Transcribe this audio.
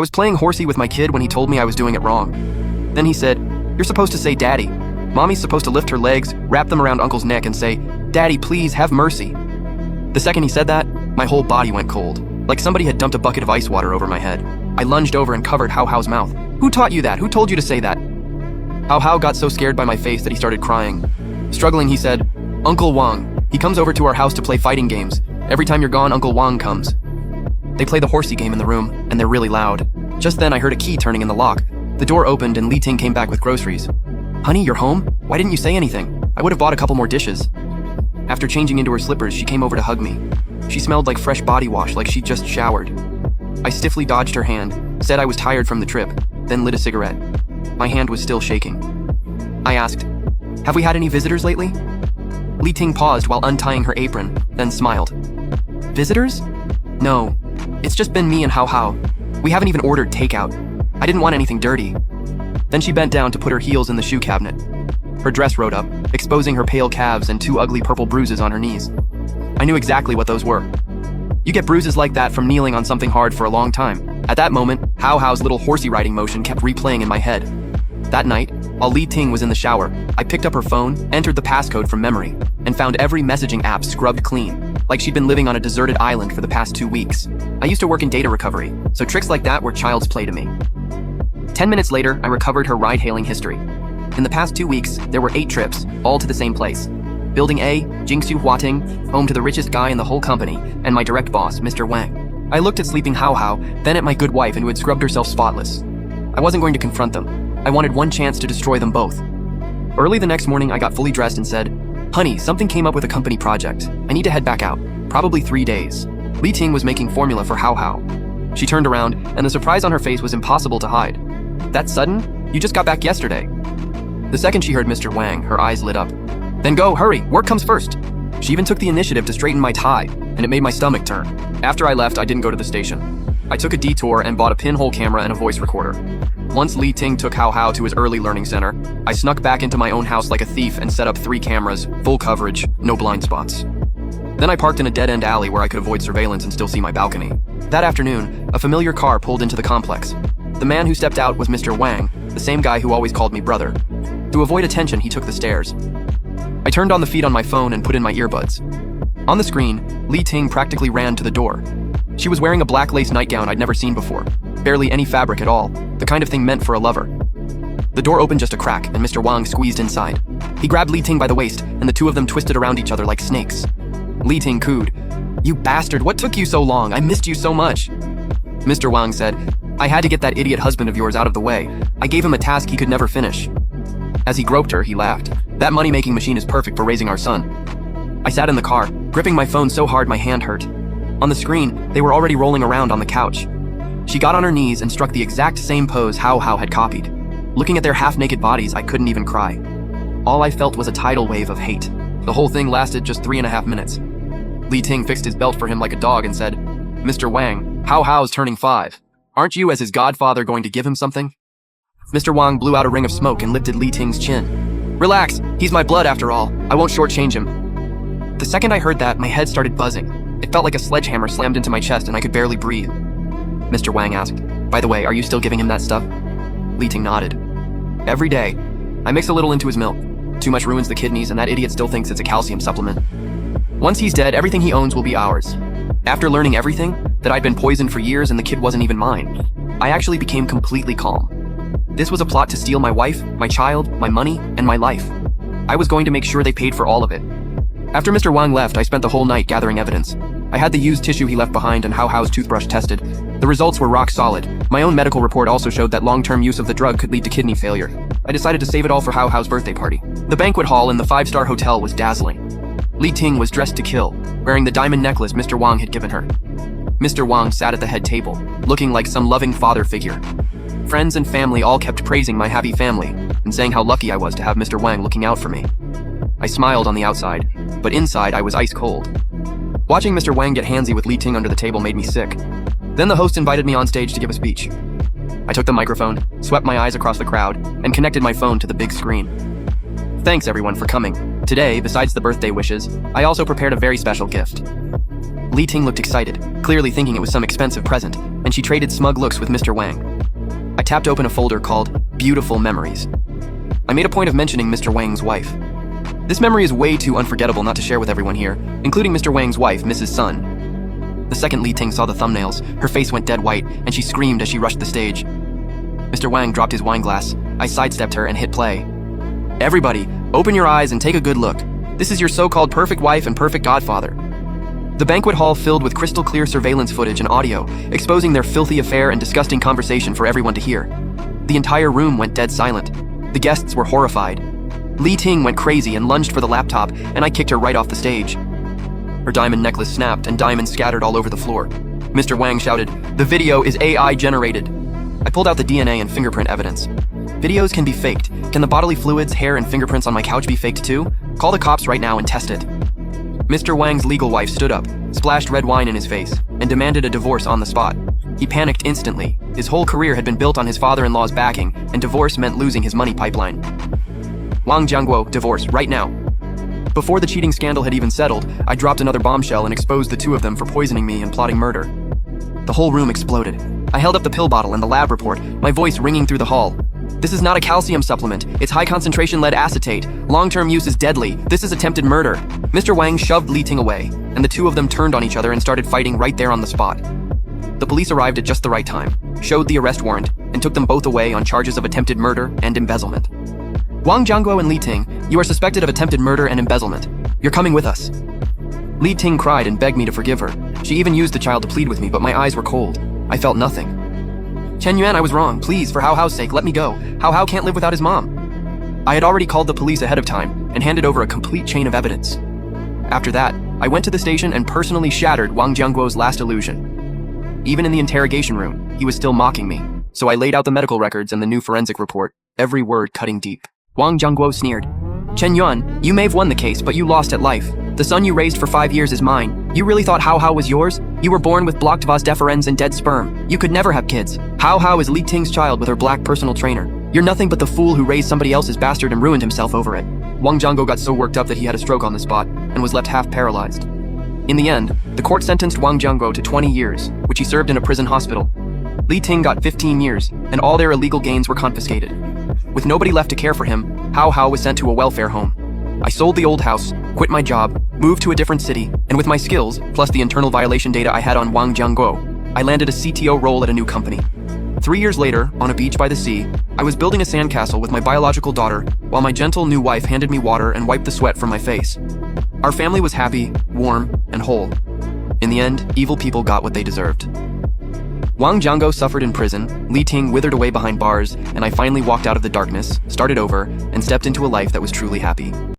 I was playing horsey with my kid when he told me I was doing it wrong. Then he said, "You're supposed to say daddy. Mommy's supposed to lift her legs, wrap them around Uncle's neck and say, 'Daddy, please, have mercy.'" The second he said that, my whole body went cold, like somebody had dumped a bucket of ice water over my head. I lunged over and covered How How's mouth. "Who taught you that? Who told you to say that?" How How got so scared by my face that he started crying. Struggling, he said, "Uncle Wang. He comes over to our house to play fighting games. Every time you're gone, Uncle Wang comes." They play the horsey game in the room, and they're really loud. Just then, I heard a key turning in the lock. The door opened, and Li Ting came back with groceries. "Honey, you're home? Why didn't you say anything? I would have bought a couple more dishes." After changing into her slippers, she came over to hug me. She smelled like fresh body wash, like she'd just showered. I stiffly dodged her hand, said I was tired from the trip, then lit a cigarette. My hand was still shaking. I asked, "Have we had any visitors lately?" Li Ting paused while untying her apron, then smiled. "Visitors? No. It's just been me and How How. We haven't even ordered takeout. I didn't want anything dirty." Then she bent down to put her heels in the shoe cabinet. Her dress rode up, exposing her pale calves and 2 ugly purple bruises on her knees. I knew exactly what those were. You get bruises like that from kneeling on something hard for a long time. At that moment, How How's little horsey riding motion kept replaying in my head. That night, while Li Ting was in the shower, I picked up her phone, entered the passcode from memory, and found every messaging app scrubbed clean, like she'd been living on a deserted island for the past 2 weeks. I used to work in data recovery, so tricks like that were child's play to me. 10 minutes later, I recovered her ride-hailing history. In the past 2 weeks, there were 8 trips, all to the same place. Building A, Jingsu Huating, home to the richest guy in the whole company, and my direct boss, Mr. Wang. I looked at sleeping How How, then at my good wife who had scrubbed herself spotless. I wasn't going to confront them. I wanted one chance to destroy them both. Early the next morning, I got fully dressed and said, "Honey, something came up with a company project. I need to head back out. Probably 3 days." Li Ting was making formula for How How. She turned around, and the surprise on her face was impossible to hide. "That sudden? You just got back yesterday." The second she heard Mr. Wang, her eyes lit up. "Then go, hurry, work comes first." She even took the initiative to straighten my tie, and it made my stomach turn. After I left, I didn't go to the station. I took a detour and bought a pinhole camera and a voice recorder. Once Li Ting took How How to his early learning center, I snuck back into my own house like a thief and set up 3 cameras, full coverage, no blind spots. Then I parked in a dead-end alley where I could avoid surveillance and still see my balcony. That afternoon, a familiar car pulled into the complex. The man who stepped out was Mr. Wang, the same guy who always called me brother. To avoid attention, he took the stairs. I turned on the feed on my phone and put in my earbuds. On the screen, Li Ting practically ran to the door. She was wearing a black lace nightgown I'd never seen before, barely any fabric at all, the kind of thing meant for a lover. The door opened just a crack, and Mr. Wang squeezed inside. He grabbed Li Ting by the waist, and the two of them twisted around each other like snakes. Li Ting cooed, "You bastard, what took you so long? I missed you so much." Mr. Wang said, "I had to get that idiot husband of yours out of the way. I gave him a task he could never finish." As he groped her, he laughed. "That money-making machine is perfect for raising our son." I sat in the car, gripping my phone so hard my hand hurt. On the screen, they were already rolling around on the couch. She got on her knees and struck the exact same pose How How had copied. Looking at their half-naked bodies, I couldn't even cry. All I felt was a tidal wave of hate. The whole thing lasted just 3.5 minutes. Li Ting fixed his belt for him like a dog and said, "Mr. Wang, How Hao's turning 5. Aren't you, as his godfather, going to give him something?" Mr. Wang blew out a ring of smoke and lifted Li Ting's chin. "Relax, he's my blood after all. I won't shortchange him." The second I heard that, my head started buzzing. It felt like a sledgehammer slammed into my chest and I could barely breathe. Mr. Wang asked, "By the way, are you still giving him that stuff?" Li Ting nodded. "Every day. I mix a little into his milk. Too much ruins the kidneys and that idiot still thinks it's a calcium supplement. Once he's dead, everything he owns will be ours." After learning everything, that I'd been poisoned for years and the kid wasn't even mine, I actually became completely calm. This was a plot to steal my wife, my child, my money, and my life. I was going to make sure they paid for all of it. After Mr. Wang left, I spent the whole night gathering evidence. I had the used tissue he left behind and How Hao's toothbrush tested. The results were rock solid. My own medical report also showed that long-term use of the drug could lead to kidney failure. I decided to save it all for How Hao's birthday party. The banquet hall in the 5-star hotel was dazzling. Li Ting was dressed to kill, wearing the diamond necklace Mr. Wang had given her. Mr. Wang sat at the head table, looking like some loving father figure. Friends and family all kept praising my happy family and saying how lucky I was to have Mr. Wang looking out for me. I smiled on the outside, but inside I was ice cold. Watching Mr. Wang get handsy with Li Ting under the table made me sick. Then the host invited me on stage to give a speech. I took the microphone, swept my eyes across the crowd, and connected my phone to the big screen. "Thanks everyone for coming. Today, besides the birthday wishes, I also prepared a very special gift." Li Ting looked excited, clearly thinking it was some expensive present, and and she traded smug looks with Mr. Wang. I tapped open a folder called Beautiful Memories. I made a point of mentioning Mr. Wang's wife. This memory is way too unforgettable not to share with everyone here, including Mr. Wang's wife, Mrs. Sun. The second Li Ting saw the thumbnails, her face went dead white, and she screamed as she rushed the stage. Mr. Wang dropped his wine glass. I sidestepped her and hit play. Everybody, open your eyes and take a good look. This is your so-called perfect wife and perfect godfather. The banquet hall filled with crystal clear surveillance footage and audio, exposing their filthy affair and disgusting conversation for everyone to hear. The entire room went dead silent. The guests were horrified. Li Ting went crazy and lunged for the laptop, and I kicked her right off the stage. Her diamond necklace snapped and diamonds scattered all over the floor. Mr. Wang shouted, "The video is AI generated." I pulled out the DNA and fingerprint evidence. Videos can be faked. Can the bodily fluids, hair, and fingerprints on my couch be faked too? Call the cops right now and test it. Mr. Wang's legal wife stood up, splashed red wine in his face, and demanded a divorce on the spot. He panicked instantly. His whole career had been built on his father-in-law's backing, and divorce meant losing his money pipeline. Wang Jiangguo, divorce, right now. Before the cheating scandal had even settled, I dropped another bombshell and exposed the two of them for poisoning me and plotting murder. The whole room exploded. I held up the pill bottle and the lab report, my voice ringing through the hall. This is not a calcium supplement. It's high-concentration lead acetate. Long-term use is deadly. This is attempted murder. Mr. Wang shoved Li Ting away, and the two of them turned on each other and started fighting right there on the spot. The police arrived at just the right time, showed the arrest warrant, and took them both away on charges of attempted murder and embezzlement. Wang Jiangguo and Li Ting, you are suspected of attempted murder and embezzlement. You're coming with us. Li Ting cried and begged me to forgive her. She even used the child to plead with me, but my eyes were cold. I felt nothing. Chen Yuan, I was wrong. Please, for Hao Hao's sake, let me go. Hao Hao can't live without his mom. I had already called the police ahead of time and handed over a complete chain of evidence. After that, I went to the station and personally shattered Wang Jiangguo's last illusion. Even in the interrogation room, he was still mocking me, so I laid out the medical records and the new forensic report, every word cutting deep. Wang Jiangguo sneered. Chen Yuan, you may have won the case, but you lost at life. The son you raised for 5 years is mine. You really thought Hao Hao was yours? You were born with blocked vas deferens and dead sperm. You could never have kids. Hao Hao is Li Ting's child with her black personal trainer. You're nothing but the fool who raised somebody else's bastard and ruined himself over it. Wang Jiangguo got so worked up that he had a stroke on the spot and was left half paralyzed. In the end, the court sentenced Wang Jiangguo to 20 years, which he served in a prison hospital. Li Ting got 15 years, and all their illegal gains were confiscated. With nobody left to care for him, Hao Hao was sent to a welfare home. I sold the old house, quit my job, moved to a different city, and with my skills, plus the internal violation data I had on Wang Jiangguo, I landed a CTO role at a new company. 3 years later, on a beach by the sea, I was building a sandcastle with my biological daughter, while my gentle new wife handed me water and wiped the sweat from my face. Our family was happy, warm, and whole. In the end, evil people got what they deserved. Wang Jiangguo suffered in prison, Li Ting withered away behind bars, and I finally walked out of the darkness, started over, and stepped into a life that was truly happy.